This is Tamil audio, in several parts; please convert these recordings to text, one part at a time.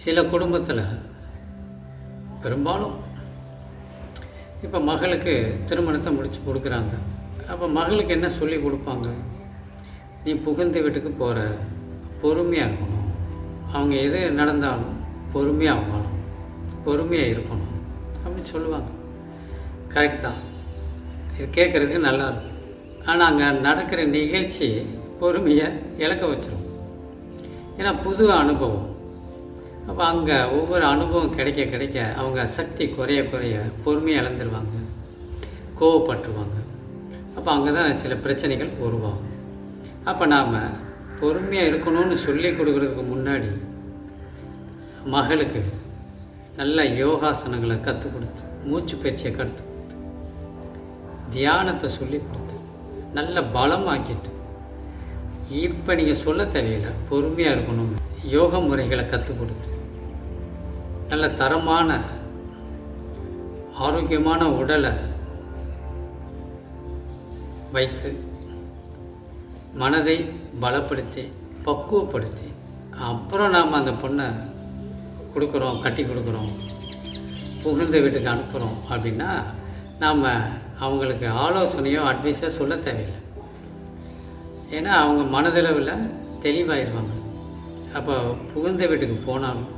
சில குடும்பத்தில் பெரும்பாலும் இப்போ மகளுக்கு திருமணத்தை முடித்து கொடுக்குறாங்க. அப்போ மகளுக்கு என்ன சொல்லி கொடுப்பாங்க? நீ புகுந்த வீட்டுக்கு போகிற, பொறுமையாக இருக்கணும், அவங்க எது நடந்தாலும் பொறுமையாக வாழணும், பொறுமையாக இருக்கணும் அப்படின்னு சொல்லுவாங்க. கரெக்ட் தான், இது கேட்குறதுக்கு நல்லாயிருக்கும். ஆனால் அங்கே நடக்கிற நிகழ்ச்சி பொறுமையை இழக்க வச்சிரும். ஏன்னா புது அனுபவம். அப்போ அங்கே ஒவ்வொரு அனுபவம் கிடைக்க கிடைக்க அவங்க சக்தி குறைய குறைய பொறுமையை இழந்துருவாங்க, கோவப்பட்டுருவாங்க. அப்போ அங்கே தான் சில பிரச்சனைகள் உருவாகும். அப்போ நாம் பொறுமையாக இருக்கணும்னு சொல்லி கொடுக்குறதுக்கு முன்னாடி மகளுக்கு நல்ல யோகாசனங்களை கற்றுக் கொடுத்து, மூச்சு பயிற்சியை கற்றுக் கொடுத்து, தியானத்தை சொல்லி கொடுத்து, நல்ல பலமாக்கிட்டு, இப்போ நீங்கள் சொல்ல தேவையில்லை, பொறுமையாக இருக்கணும், யோக முறைகளை கற்றுக் கொடுத்து, நல்ல தரமான ஆரோக்கியமான உடலை வைத்து, மனதை பலப்படுத்தி பக்குவப்படுத்தி, அப்புறம் நாம் அந்த பொண்ணை கொடுக்குறோம், கட்டி கொடுக்குறோம், புகுந்த வீட்டுக்கு அனுப்புகிறோம் அப்படின்னா நாம் அவங்களுக்கு ஆலோசனையோ அட்வைஸோ சொல்ல தேவையில்லை. ஏன்னா அவங்க மனதளவில் தெளிவாயிடுவாங்க. அப்போ புகுந்த வீட்டுக்கு போனாலும்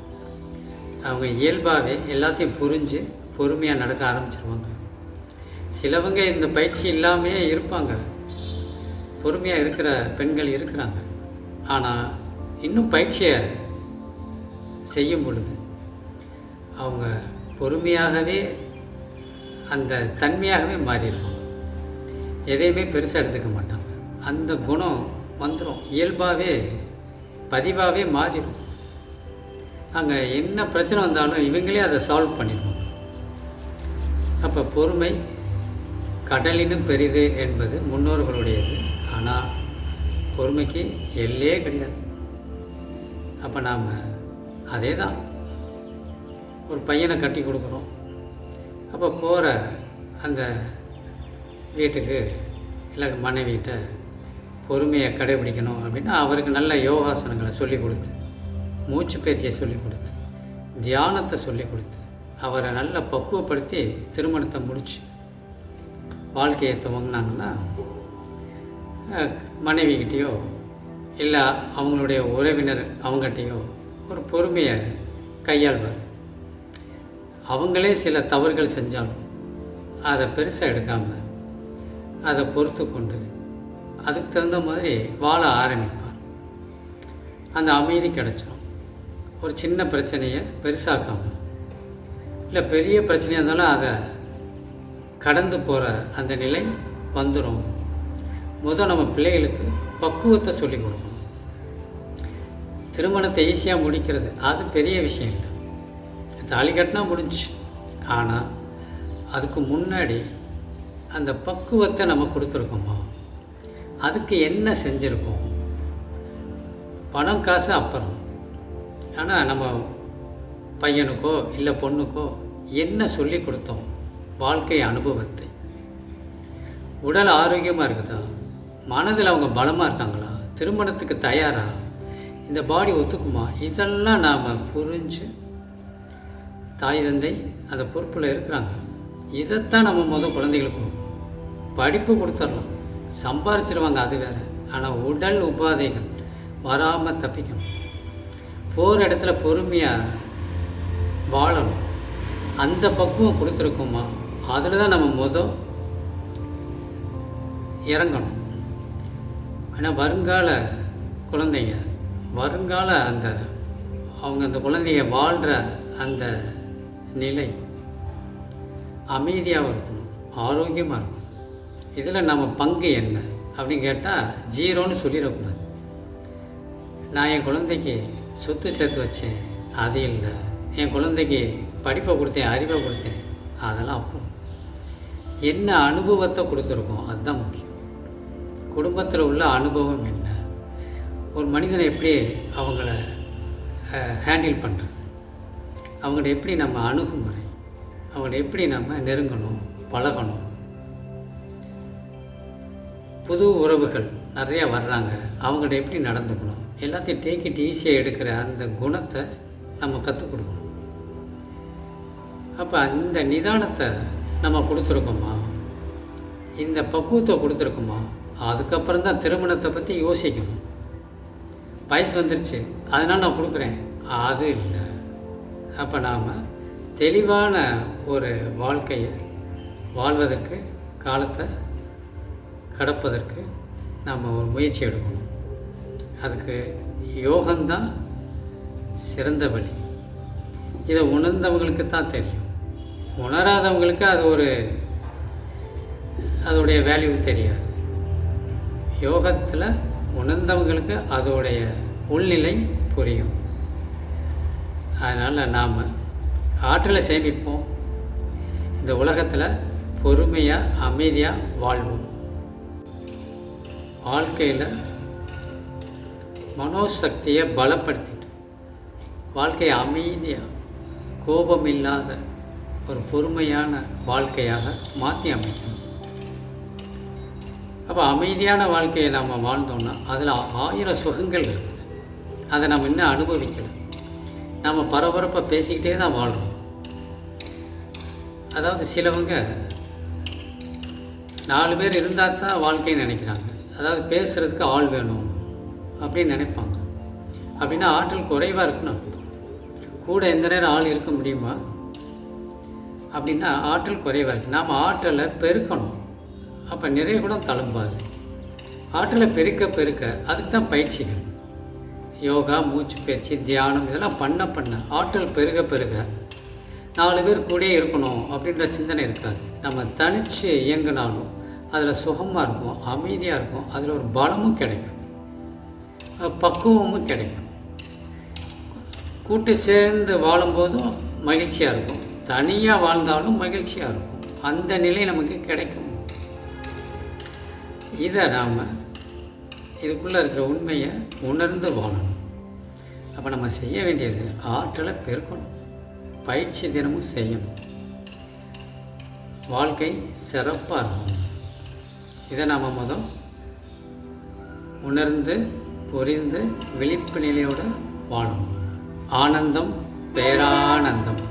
அவங்க இயல்பாகவே எல்லாத்தையும் புரிஞ்சு பொறுமையாக நடக்க ஆரம்பிச்சிருவாங்க. சிலவங்க இந்த பயிற்சி இல்லாமையே இருப்பாங்க, பொறுமையாக இருக்கிற பெண்கள் இருக்கிறாங்க. ஆனால் இன்னும் பயிற்சியை செய்யும் பொழுது அவங்க பொறுமையாகவே அந்த தன்மையாகவே மாறிடுவாங்க. எதையுமே பெருசாக எடுத்துக்க மாட்டாங்க. அந்த குணம் வந்துடும், இயல்பாகவே பதிவாகவே மாறிடும். அங்கே என்ன பிரச்சனை வந்தாலும் இவங்களே அதை சால்வ் பண்ணிடுவாங்க. அப்போ பொறுமை கடலினும் பெரிது என்பது முன்னோர்களுடையது. ஆனால் பொறுமைக்கு எல்லையே கிடையாது. அப்போ நாம் அதே தான், ஒரு பையனை கட்டி கொடுக்குறோம். அப்போ போகிற அந்த வீட்டுக்கு இல்லை மனைவிகிட்ட பொறுமையை கடைபிடிக்கணும் அப்படின்னா அவருக்கு நல்ல யோகாசனங்களை சொல்லிக் கொடுத்து, மூச்சு பயிற்சியை சொல்லிக் கொடுத்து, தியானத்தை சொல்லிக் கொடுத்து, அவரை நல்லா பக்குவப்படுத்தி திருமணத்தை முடித்து வாழ்க்கையை துவங்கினாங்கன்னா மனைவிக்கிட்டேயோ இல்லை அவங்களுடைய உறவினர் அவங்ககிட்டையோ ஒரு பொறுமையை கையாள்வார். அவங்களே சில தவறுகள் செஞ்சாலும் அதை பெருசாக எடுக்காமல் அதை பொறுத்து கொண்டு அதுக்கு தகுந்த மாதிரி வாழ ஆரம்பிப்பார். அந்த அமைதி கிடச்சிடும். ஒரு சின்ன பிரச்சனையை பெருசாக்காமல், இல்லை பெரிய பிரச்சனையாக இருந்தாலும் அதை கடந்து போகிற அந்த நிலை வந்துடும். முதல் நம்ம பிள்ளைகளுக்கு பக்குவத்தை சொல்லிக் கொடுக்கணும். திருமணத்தை ஈஸியாக முடிக்கிறது அது பெரிய விஷயம் இல்லை, தாலி கட்டினா முடிஞ்சு. ஆனால் அதுக்கு முன்னாடி அந்த பக்குவத்தை நம்ம கொடுத்துருக்கோமா, அதுக்கு என்ன செஞ்சுருக்கோம், பணம் காசு அப்புறம். ஆனால் நம்ம பையனுக்கோ இல்லை பொண்ணுக்கோ என்ன சொல்லி கொடுத்தோம், வாழ்க்கை அனுபவத்தை. உடல் ஆரோக்கியமாக இருக்குதா, மனதில் அவங்க பலமாக இருக்காங்களா, திருமணத்துக்கு தயாரா, இந்த பாடி ஒத்துக்குமா, இதெல்லாம் நாம் புரிஞ்சு, தாய் தந்தை அந்த பொறுப்பில் இருக்கிறாங்க, இதைத்தான் நம்ம குழந்தைகளுக்கு கொடுக்கணும். படிப்பு கொடுத்துடலாம், சம்பாரிச்சிருவாங்க, அது வேறு. ஆனால் உடல் உபாதைகள் வராமல் தப்பிக்கணும். போகிற இடத்துல பொறுமையாக வாழணும். அந்த பக்குவம் கொடுத்துருக்கோமா, அதில் தான் நம்ம இறங்கணும். ஏன்னா வருங்கால குழந்தைங்க, வருங்கால அவங்க அந்த குழந்தைங்க வாழ்கிற அந்த நிலை அமைதியாக இருக்கணும், ஆரோக்கியமாக இருக்கணும். இதில் நம்ம பங்கு என்ன அப்படின்னு கேட்டால் ஜீரோன்னு சொல்லிடக்கூடாது. நான் என் குழந்தைக்கு சொத்து சேர்த்து வச்சேன், அது இல்லை. என் குழந்தைக்கு படிப்பை கொடுத்தேன், அறிவை கொடுத்தேன், அதெல்லாம் அப்போ என்ன அனுபவத்தை கொடுத்துருக்கோம் அதுதான் முக்கியம். குடும்பத்தில் உள்ள அனுபவம் என்ன, ஒரு மனிதனை எப்படி அவங்கள ஹேண்டில் பண்ணுறது, அவங்கள எப்படி நம்ம அணுகுமுறை, அவங்கள எப்படி நம்ம நெருங்கணும், பழகணும். புது உறவுகள் நிறையா வர்றாங்க, அவங்கள்ட்ட எப்படி நடந்துக்கணும், எல்லாத்தையும் டேக் இட் ஈஸியாக எடுக்கிற அந்த குணத்தை நம்ம கற்றுக் கொடுக்கணும். அப்போ அந்த நிதானத்தை நம்ம கொடுத்துருக்கோமா, இந்த பக்குவத்தை கொடுத்துருக்கோமா, அதுக்கப்புறம் தான் திருமணத்தை பற்றி யோசிக்கணும். வயசு வந்துருச்சு அதனால் நான் கொடுக்குறேன், அது இல்லை. அப்போ நாம் தெளிவான ஒரு வாழ்க்கையை வாழ்வதற்கு, காலத்தை கடப்பதற்கு நாம் ஒரு முயற்சி எடுக்கணும். அதுக்கு யோகம்தான் சிறந்த வழி. இதை உணர்ந்தவங்களுக்கு தான் தெரியும். உணராதவங்களுக்கு அதோடைய வேல்யூ தெரியாது. யோகத்தில் உணர்ந்தவங்களுக்கு அதோடைய உள்நிலை புரியும். அதனால் நாம் ஆற்றலை சேமிப்போம். இந்த உலகத்தில் பொறுமையாக அமைதியாக வாழ்வோம். வாழ்க்கையில் மனோசக்தியை பலப்படுத்திட்டு வாழ்க்கையை அமைதியாக, கோபம் இல்லாத ஒரு பொறுமையான வாழ்க்கையாக மாற்றி அமைக்கணும். அப்போ அமைதியான வாழ்க்கையை நாம் வாழ்ந்தோம்னா அதில் 1000 சுகங்கள் இருக்குது. அதை நம்ம இன்னும் அனுபவிக்கலை. நாம் பரபரப்பாக பேசிக்கிட்டே தான் வாழ்கிறோம். அதாவது சிலவங்க 4 பேர் இருந்தால் தான் வாழ்க்கைன்னு நினைக்கிறாங்க. அதாவது பேசுகிறதுக்கு ஆள் வேணும் அப்படின்னு நினைப்பாங்க. அப்படின்னா ஆற்றல் குறைவாக இருக்குன்னு அர்த்தம். கூட எந்த நேரம் ஆள் இருக்க முடியுமா அப்படின்னா ஆற்றல் குறைவாக இருக்குது. நாம் ஆற்றலை பெருக்கணும். அப்போ நிறைய கூட தழும்பாது. ஆற்றலை பெருக்க அதுக்கு தான் பயிற்சிகள். யோகா, மூச்சு பயிற்சி, தியானம் இதெல்லாம் பண்ண ஆற்றல் பெருக 4 பேர் கூட இருக்கணும் அப்படின்ற சிந்தனை இருக்காது. நம்ம தனித்து இயங்கினாலும் அதில் சுகமாக இருக்கும், அமைதியாக இருக்கும். அதில் ஒரு பலமும் கிடைக்கும், பக்குவமும் கிடைக்கும். கூட்டு சேர்ந்து வாழும்போதும் மகிழ்ச்சியாக இருக்கும், தனியாக வாழ்ந்தாலும் மகிழ்ச்சியாக இருக்கும். அந்த நிலை நமக்கு கிடைக்கும். இதை நாம் இதுக்குள்ளே இருக்கிற உண்மையை உணர்ந்து வாழணும். அப்போ நம்ம செய்ய வேண்டியது ஆற்றலை பெருக்கணும், பயிற்சி தினமும் செய்யணும், வாழ்க்கை சிறப்பாக இருக்கும். இதை நாம் உணர்ந்து புரிந்து விழிப்பு நிலையோடு வாழணும். ஆனந்தம் பேரானந்தம்.